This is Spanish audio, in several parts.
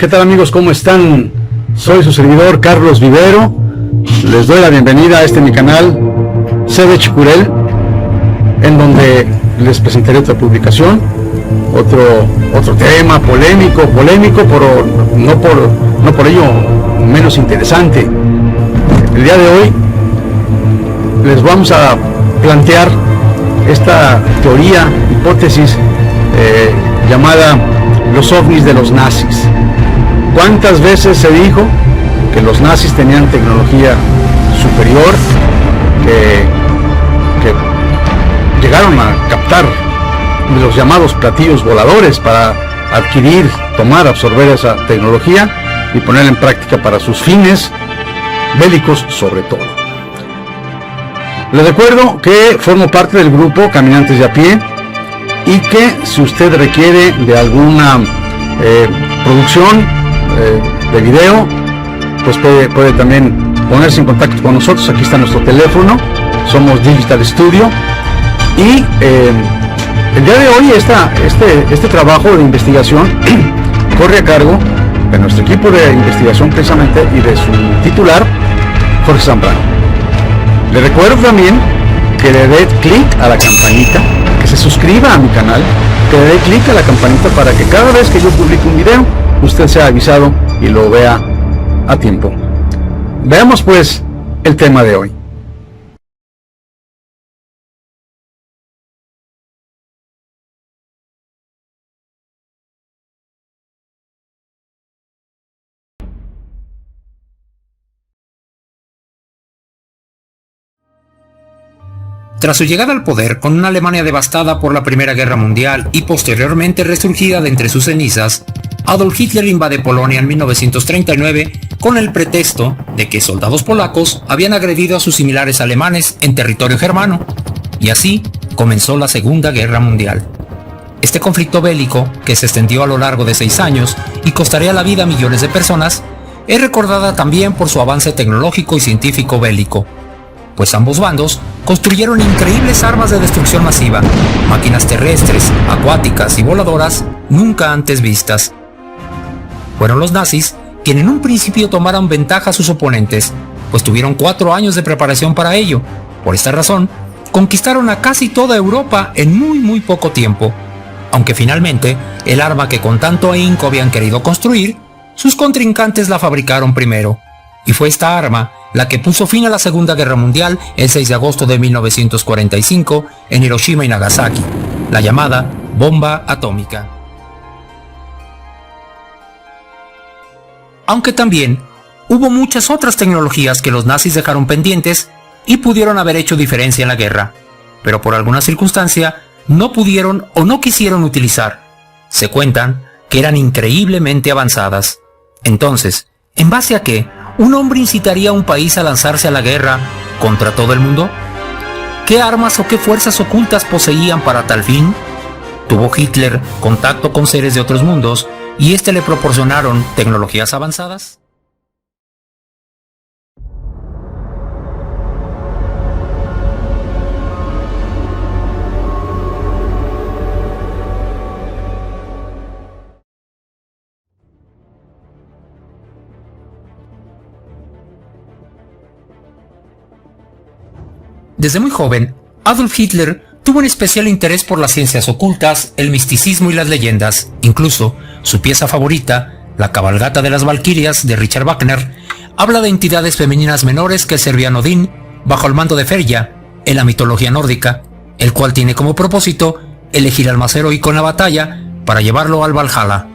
¿Qué tal, amigos? ¿Cómo están? Soy su servidor Carlos Vivero. Les doy la bienvenida a este mi canal, C.D. Chicurel, en donde les presentaré otra publicación, otro tema polémico, pero no por ello menos interesante. El día de hoy les vamos a plantear esta teoría, hipótesis llamada los ovnis de los nazis. ¿Cuántas veces se dijo que los nazis tenían tecnología superior, que llegaron a captar los llamados platillos voladores para adquirir, tomar, absorber esa tecnología y ponerla en práctica para sus fines bélicos sobre todo? Les recuerdo que formo parte del grupo Caminantes de a Pie y que si usted requiere de alguna producción de video, pues puede también ponerse en contacto con nosotros. Aquí está nuestro teléfono, somos Digital Studio, y el día de hoy este trabajo de investigación corre a cargo de nuestro equipo de investigación precisamente y de su titular, Jorge Zambrano. Le recuerdo también que le dé clic a la campanita, que se suscriba a mi canal, que le dé clic a la campanita para que cada vez que yo publique un video usted sea avisado y lo vea a tiempo. Veamos pues el tema de hoy. Tras su llegada al poder, con una Alemania devastada por la Primera Guerra Mundial y posteriormente resurgida de entre sus cenizas, Adolf Hitler invade Polonia en 1939 con el pretexto de que soldados polacos habían agredido a sus similares alemanes en territorio germano, y así comenzó la Segunda Guerra Mundial. Este conflicto bélico, que se extendió a lo largo de 6 años y costaría la vida a millones de personas, es recordada también por su avance tecnológico y científico bélico, pues ambos bandos construyeron increíbles armas de destrucción masiva, máquinas terrestres, acuáticas y voladoras nunca antes vistas. Fueron los nazis quienes en un principio tomaron ventaja a sus oponentes, pues tuvieron 4 años de preparación para ello. Por esta razón, conquistaron a casi toda Europa en muy poco tiempo, aunque finalmente el arma que con tanto ahínco habían querido construir, sus contrincantes la fabricaron primero, y fue esta arma la que puso fin a la Segunda Guerra Mundial el 6 de agosto de 1945 en Hiroshima y Nagasaki, la llamada bomba atómica. Aunque también hubo muchas otras tecnologías que los nazis dejaron pendientes y pudieron haber hecho diferencia en la guerra, pero por alguna circunstancia no pudieron o no quisieron utilizar. Se cuentan que eran increíblemente avanzadas. Entonces, ¿en base a qué un hombre incitaría a un país a lanzarse a la guerra contra todo el mundo? ¿Qué armas o qué fuerzas ocultas poseían para tal fin? ¿Tuvo Hitler contacto con seres de otros mundos y le proporcionaron tecnologías avanzadas? Desde muy joven, Adolf Hitler tuvo un especial interés por las ciencias ocultas, el misticismo y las leyendas. Incluso, su pieza favorita, La cabalgata de las Valquirias de Richard Wagner, habla de entidades femeninas menores que servían a Odín bajo el mando de Freyja en la mitología nórdica, el cual tiene como propósito elegir al más heroico en la batalla para llevarlo al Valhalla.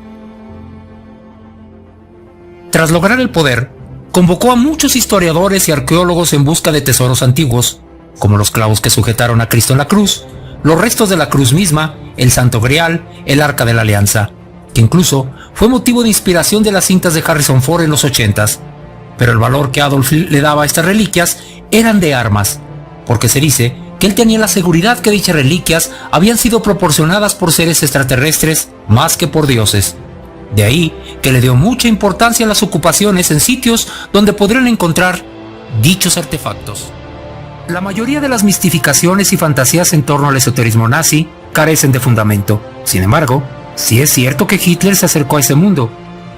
Tras lograr el poder, convocó a muchos historiadores y arqueólogos en busca de tesoros antiguos, como los clavos que sujetaron a Cristo en la cruz, los restos de la cruz misma, el Santo Grial, el Arca de la Alianza, que incluso fue motivo de inspiración de las cintas de Harrison Ford en los 80s. Pero el valor que Adolf le daba a estas reliquias eran de armas, porque se dice que él tenía la seguridad que dichas reliquias habían sido proporcionadas por seres extraterrestres más que por dioses. De ahí que le dio mucha importancia a las ocupaciones en sitios donde podrían encontrar dichos artefactos. La mayoría de las mistificaciones y fantasías en torno al esoterismo nazi carecen de fundamento. Sin embargo, sí es cierto que Hitler se acercó a ese mundo,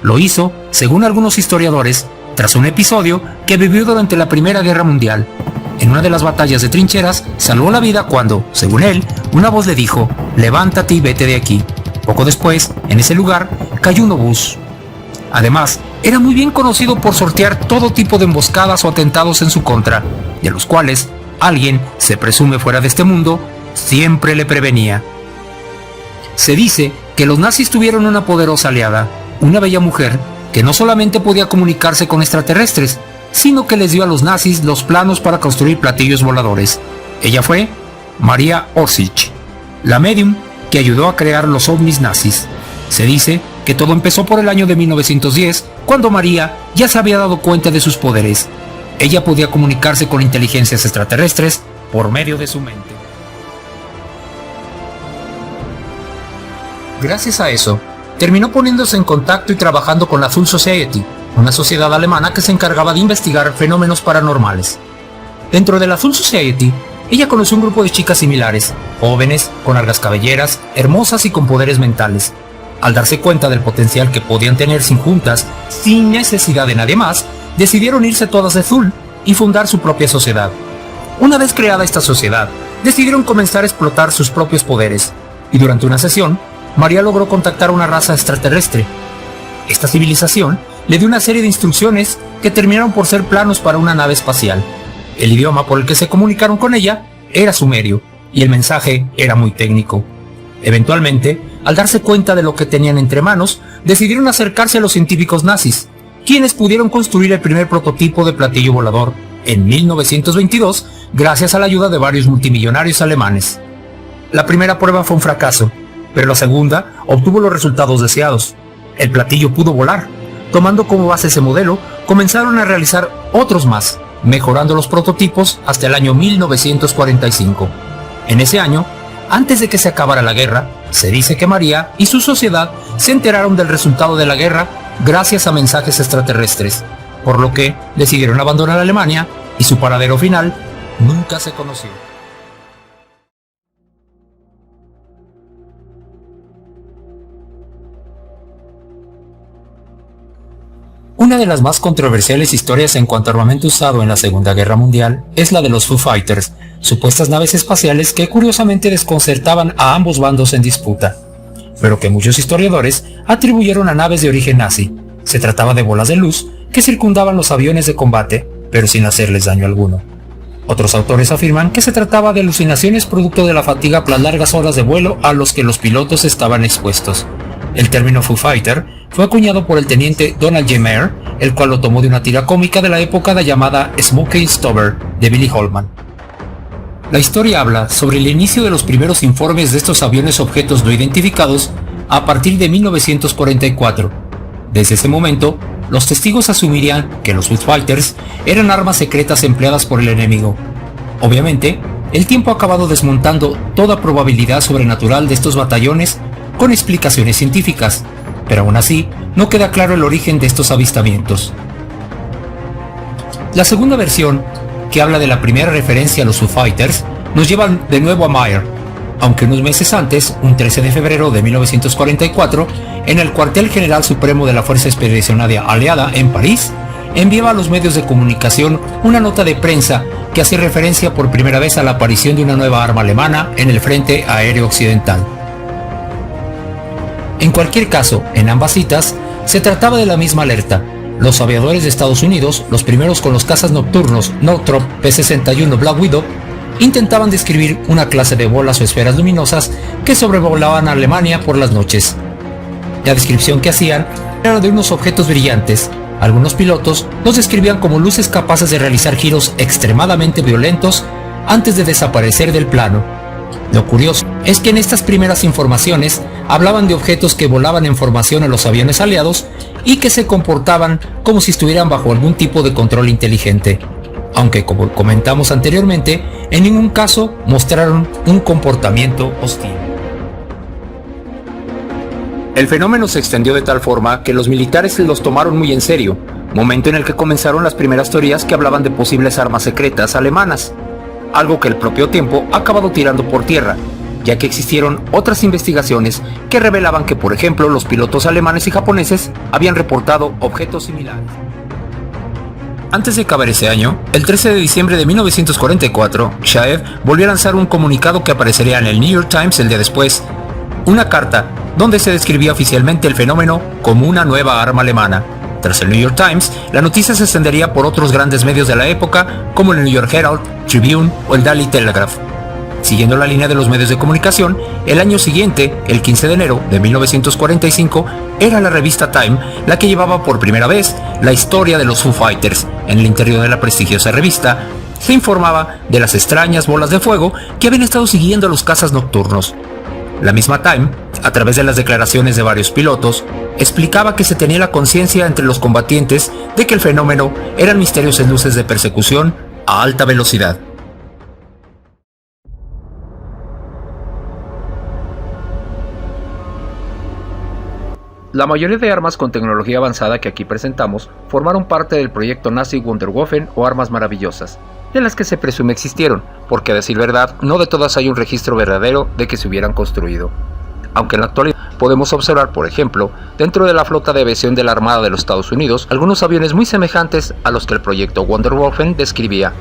Lo hizo, según algunos historiadores, tras un episodio que vivió durante la Primera Guerra Mundial. En una de las batallas de trincheras, salvó la vida cuando, según él, una voz le dijo: «Levántate y vete de aquí». Poco después, en ese lugar, cayó un obús. Además, era muy bien conocido por sortear todo tipo de emboscadas o atentados en su contra, de los cuales alguien, se presume fuera de este mundo, siempre le prevenía. Se dice que los nazis tuvieron una poderosa aliada, una bella mujer que no solamente podía comunicarse con extraterrestres, sino que les dio a los nazis los planos para construir platillos voladores. Ella fue Maria Orzech, la medium que ayudó a crear los ovnis nazis. Se dice que todo empezó por el año de 1910, cuando María ya se había dado cuenta de sus poderes. Ella podía comunicarse con inteligencias extraterrestres por medio de su mente. Gracias a eso, terminó poniéndose en contacto y trabajando con la Thule Society, una sociedad alemana que se encargaba de investigar fenómenos paranormales. Dentro de la Thule Society, ella conoció un grupo de chicas similares, jóvenes, con largas cabelleras, hermosas y con poderes mentales. Al darse cuenta del potencial que podían tener juntas, sin necesidad de nadie más, decidieron irse todas de Thule y fundar su propia sociedad. Una vez creada esta sociedad, decidieron comenzar a explotar sus propios poderes, y durante una sesión, María logró contactar a una raza extraterrestre. Esta civilización le dio una serie de instrucciones que terminaron por ser planos para una nave espacial. El idioma por el que se comunicaron con ella era sumerio, y el mensaje era muy técnico. Eventualmente, al darse cuenta de lo que tenían entre manos, decidieron acercarse a los científicos nazis, quienes pudieron construir el primer prototipo de platillo volador en 1922 gracias a la ayuda de varios multimillonarios alemanes. La primera prueba fue un fracaso, pero la segunda obtuvo los resultados deseados. El platillo pudo volar. Tomando como base ese modelo, comenzaron a realizar otros más, mejorando los prototipos hasta el año 1945. En ese año, antes de que se acabara la guerra, se dice que María y su sociedad se enteraron del resultado de la guerra gracias a mensajes extraterrestres, por lo que decidieron abandonar Alemania y su paradero final nunca se conoció. Una de las más controversiales historias en cuanto a armamento usado en la Segunda Guerra Mundial es la de los Foo Fighters, supuestas naves espaciales que curiosamente desconcertaban a ambos bandos en disputa, pero que muchos historiadores atribuyeron a naves de origen nazi. Se trataba de bolas de luz que circundaban los aviones de combate, pero sin hacerles daño alguno. Otros autores afirman que se trataba de alucinaciones producto de la fatiga por las largas horas de vuelo a los que los pilotos estaban expuestos. El término Foo Fighter fue acuñado por el teniente Donald J. Meyer, el cual lo tomó de una tira cómica de la época llamada Smokey Stover de Billy Holman. La historia habla sobre el inicio de los primeros informes de estos aviones objetos no identificados a partir de 1944. Desde ese momento, los testigos asumirían que los Foo Fighters eran armas secretas empleadas por el enemigo. Obviamente, el tiempo ha acabado desmontando toda probabilidad sobrenatural de estos batallones con explicaciones científicas, pero aún así no queda claro el origen de estos avistamientos. La segunda versión, que habla de la primera referencia a los Foo Fighters, nos lleva de nuevo a Meyer, aunque unos meses antes, un 13 de febrero de 1944, en el cuartel general supremo de la Fuerza Expedicionaria Aliada en París, enviaba a los medios de comunicación una nota de prensa que hacía referencia por primera vez a la aparición de una nueva arma alemana en el frente aéreo occidental. En cualquier caso, en ambas citas, se trataba de la misma alerta. Los aviadores de Estados Unidos, los primeros con los cazas nocturnos Northrop P-61 Black Widow, intentaban describir una clase de bolas o esferas luminosas que sobrevolaban a Alemania por las noches. La descripción que hacían era de unos objetos brillantes. Algunos pilotos los describían como luces capaces de realizar giros extremadamente violentos antes de desaparecer del plano. Lo curioso es que en estas primeras informaciones hablaban de objetos que volaban en formación a los aviones aliados y que se comportaban como si estuvieran bajo algún tipo de control inteligente, aunque como comentamos anteriormente, en ningún caso mostraron un comportamiento hostil. El fenómeno se extendió de tal forma que los militares los tomaron muy en serio, momento en el que comenzaron las primeras teorías que hablaban de posibles armas secretas alemanas, algo que el propio tiempo ha acabado tirando por tierra, ya que existieron otras investigaciones que revelaban que, por ejemplo, los pilotos alemanes y japoneses habían reportado objetos similares. Antes de acabar ese año, el 13 de diciembre de 1944, Shaev volvió a lanzar un comunicado que aparecería en el New York Times el día después, una carta donde se describía oficialmente el fenómeno como una nueva arma alemana. Tras el New York Times, la noticia se extendería por otros grandes medios de la época como el New York Herald, Tribune o el Daily Telegraph. Siguiendo la línea de los medios de comunicación, el año siguiente, el 15 de enero de 1945, era la revista Time la que llevaba por primera vez la historia de los Foo Fighters. En el interior de la prestigiosa revista, se informaba de las extrañas bolas de fuego que habían estado siguiendo a los cazas nocturnos. La misma Time, a través de las declaraciones de varios pilotos, explicaba que se tenía la conciencia entre los combatientes de que el fenómeno eran misteriosas luces de persecución a alta velocidad. La mayoría de armas con tecnología avanzada que aquí presentamos formaron parte del proyecto nazi Wunderwaffen o Armas Maravillosas, de las que se presume existieron, porque a decir verdad, no de todas hay un registro verdadero de que se hubieran construido. Aunque en la actualidad podemos observar, por ejemplo, dentro de la flota de aviación de la Armada de los Estados Unidos, algunos aviones muy semejantes a los que el proyecto Wunderwaffen describía.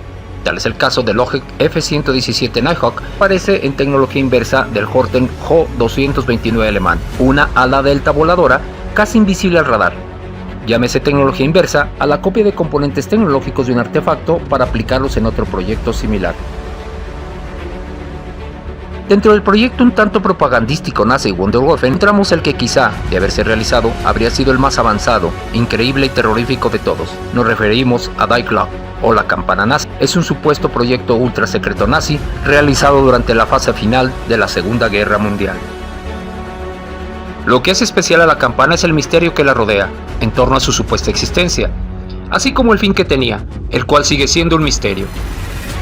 Tal es el caso del Lockheed F-117 Nighthawk, aparece en tecnología inversa del Horten Jo-229 alemán, una ala delta voladora casi invisible al radar. Llámese tecnología inversa a la copia de componentes tecnológicos de un artefacto para aplicarlos en otro proyecto similar. Dentro del proyecto un tanto propagandístico nazi Wunderwaffen encontramos el que quizá, de haberse realizado, habría sido el más avanzado, increíble y terrorífico de todos. Nos referimos a Die Glocke, o la campana nazi. Es un supuesto proyecto ultra secreto nazi realizado durante la fase final de la Segunda Guerra Mundial. Lo que hace especial a la campana es el misterio que la rodea, en torno a su supuesta existencia, así como el fin que tenía, el cual sigue siendo un misterio.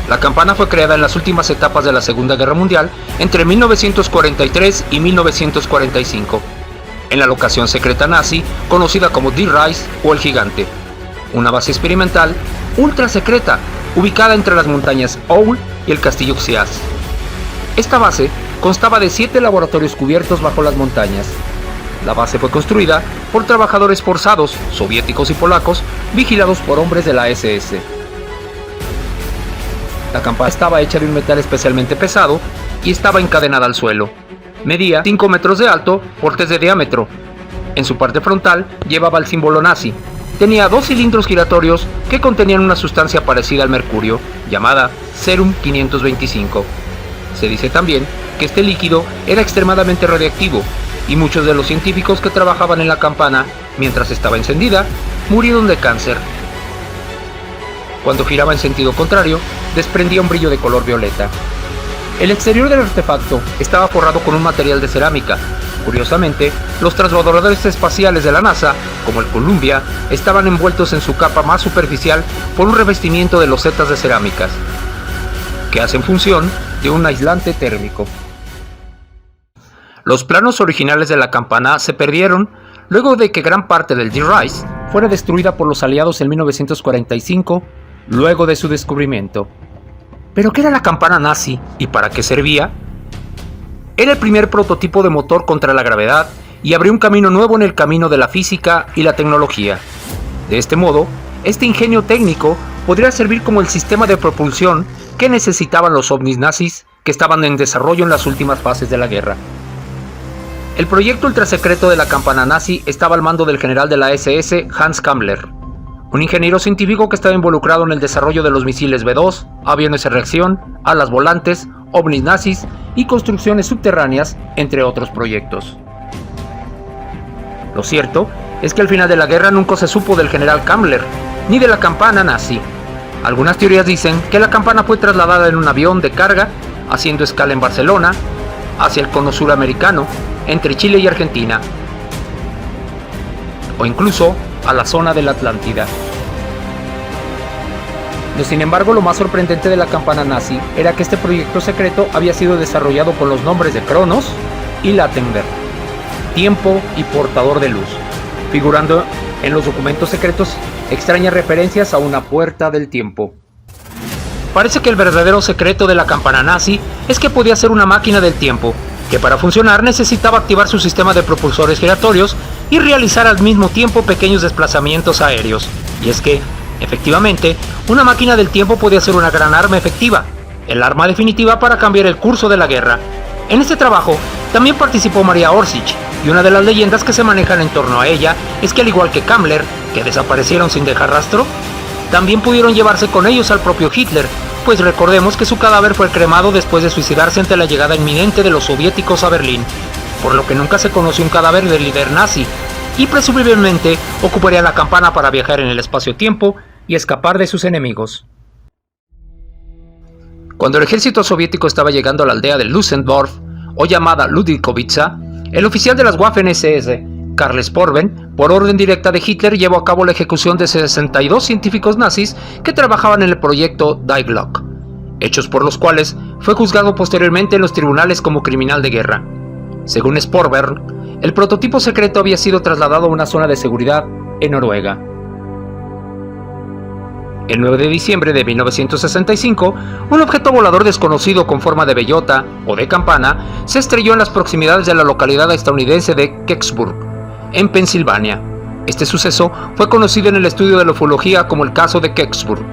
La campana fue creada en las últimas etapas de la Segunda Guerra Mundial, entre 1943 y 1945, en la locación secreta nazi conocida como Die Reis o el Gigante, una base experimental ultra secreta ubicada entre las montañas Owl y el castillo Xias. Esta base constaba de 7 laboratorios cubiertos bajo las montañas. La base fue construida por trabajadores forzados, soviéticos y polacos, vigilados por hombres de la SS. La campana estaba hecha de un metal especialmente pesado y estaba encadenada al suelo. Medía 5 metros de alto por 3 de diámetro. En su parte frontal llevaba el símbolo nazi. Tenía 2 cilindros giratorios que contenían una sustancia parecida al mercurio, llamada Serum 525. Se dice también que este líquido era extremadamente radiactivo, y muchos de los científicos que trabajaban en la campana, mientras estaba encendida, murieron de cáncer. Cuando giraba en sentido contrario, desprendía un brillo de color violeta. El exterior del artefacto estaba forrado con un material de cerámica. Curiosamente, los transbordadores espaciales de la NASA, como el Columbia, estaban envueltos en su capa más superficial por un revestimiento de losetas de cerámicas, que hacen función de un aislante térmico. Los planos originales de la campana se perdieron luego de que gran parte del Die Reis fuera destruida por los aliados en 1945, luego de su descubrimiento. ¿Pero qué era la campana nazi y para qué servía? Era el primer prototipo de motor contra la gravedad y abrió un camino nuevo en el camino de la física y la tecnología. De este modo, este ingenio técnico podría servir como el sistema de propulsión que necesitaban los ovnis nazis que estaban en desarrollo en las últimas fases de la guerra. El proyecto ultrasecreto de la campana nazi estaba al mando del general de la SS Hans Kammler, un ingeniero científico que estaba involucrado en el desarrollo de los misiles B-2, aviones de reacción, alas volantes, ovnis nazis y construcciones subterráneas, entre otros proyectos. Lo cierto es que al final de la guerra nunca se supo del general Kammler, ni de la campana nazi. Algunas teorías dicen que la campana fue trasladada en un avión de carga, haciendo escala en Barcelona, hacia el cono suramericano, entre Chile y Argentina, o incluso a la zona de la Atlántida. Sin embargo, lo más sorprendente de la campana nazi era que este proyecto secreto había sido desarrollado con los nombres de Cronos y Lattenberg, tiempo y portador de luz, figurando en los documentos secretos extrañas referencias a una puerta del tiempo. parece que el verdadero secreto de la campana nazi es que podía ser una máquina del tiempo, que para funcionar necesitaba activar su sistema de propulsores giratorios y realizar al mismo tiempo pequeños desplazamientos aéreos. Y es que, efectivamente, una máquina del tiempo podía ser una gran arma efectiva, el arma definitiva para cambiar el curso de la guerra. En este trabajo también participó Maria Orsic, y una de las leyendas que se manejan en torno a ella es que, al igual que Kammler, que desaparecieron sin dejar rastro, también pudieron llevarse con ellos al propio Hitler, pues recordemos que su cadáver fue cremado después de suicidarse ante la llegada inminente de los soviéticos a Berlín, por lo que nunca se conoció un cadáver del líder nazi, y presumiblemente ocuparía la campana para viajar en el espacio-tiempo y escapar de sus enemigos. Cuando el ejército soviético estaba llegando a la aldea de Lusendorf, o llamada Ludwikowica, el oficial de las Waffen-SS, Karl Sporven, por orden directa de Hitler, llevó a cabo la ejecución de 62 científicos nazis que trabajaban en el proyecto Die Glocke, hechos por los cuales fue juzgado posteriormente en los tribunales como criminal de guerra. Según Sporven, el prototipo secreto había sido trasladado a una zona de seguridad en Noruega. El 9 de diciembre de 1965, un objeto volador desconocido con forma de bellota o de campana se estrelló en las proximidades de la localidad estadounidense de Kecksburg, en Pensilvania. Este suceso fue conocido en el estudio de la ufología como el caso de Kecksburg.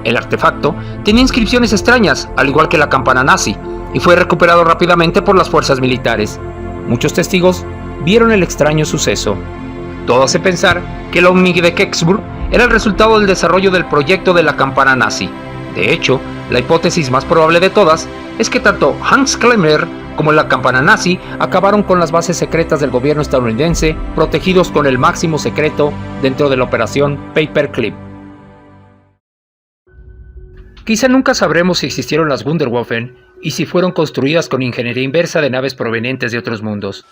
El artefacto tenía inscripciones extrañas, al igual que la campana nazi, y fue recuperado rápidamente por las fuerzas militares. Muchos testigos vieron el extraño suceso. Todo hace pensar que el ovni de Kecksburg era el resultado del desarrollo del proyecto de la campana nazi. De hecho, la hipótesis más probable de todas es que tanto Hans Klemmer como la campana nazi acabaron con las bases secretas del gobierno estadounidense, protegidos con el máximo secreto dentro de la operación Paperclip. Quizá nunca sabremos si existieron las Wunderwaffen y si fueron construidas con ingeniería inversa de naves provenientes de otros mundos.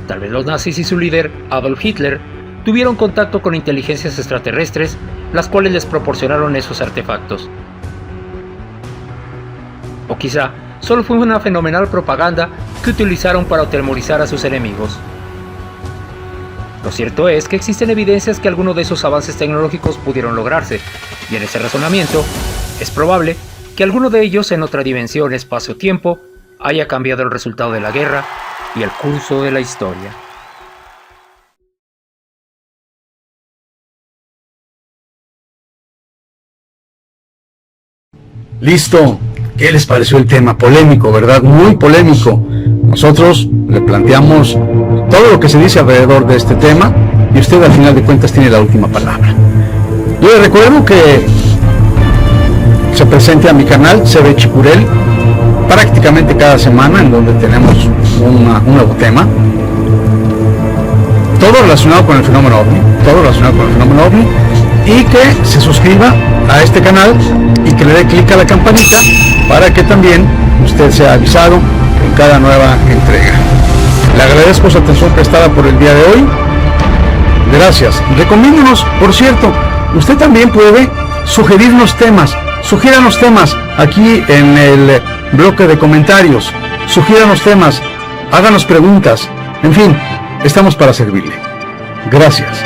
Tal vez los nazis y su líder, Adolf Hitler, tuvieron contacto con inteligencias extraterrestres, las cuales les proporcionaron esos artefactos. O quizá solo fue una fenomenal propaganda que utilizaron para atemorizar a sus enemigos. Lo cierto es que existen evidencias que algunos de esos avances tecnológicos pudieron lograrse, y en ese razonamiento, es probable que alguno de ellos en otra dimensión espacio-tiempo haya cambiado el resultado de la guerra y el curso de la historia. Listo. ¿Qué les pareció el tema? Polémico, ¿verdad? Muy polémico. Nosotros le planteamos todo lo que se dice alrededor de este tema y usted al final de cuentas tiene la última palabra. Yo le recuerdo que se presente a mi canal CB Chicurel prácticamente cada semana, en donde tenemos un nuevo tema, todo relacionado con el fenómeno OVNI, y que se suscriba a este canal y que le dé clic a la campanita para que también usted sea avisado en cada nueva entrega. Le agradezco su atención prestada por el día de hoy. Gracias. Recomiéndenos, por cierto, usted también puede sugerirnos temas. Sugiéranos temas aquí en el bloque de comentarios. Sugiéranos temas, háganos preguntas. En fin, estamos para servirle. Gracias.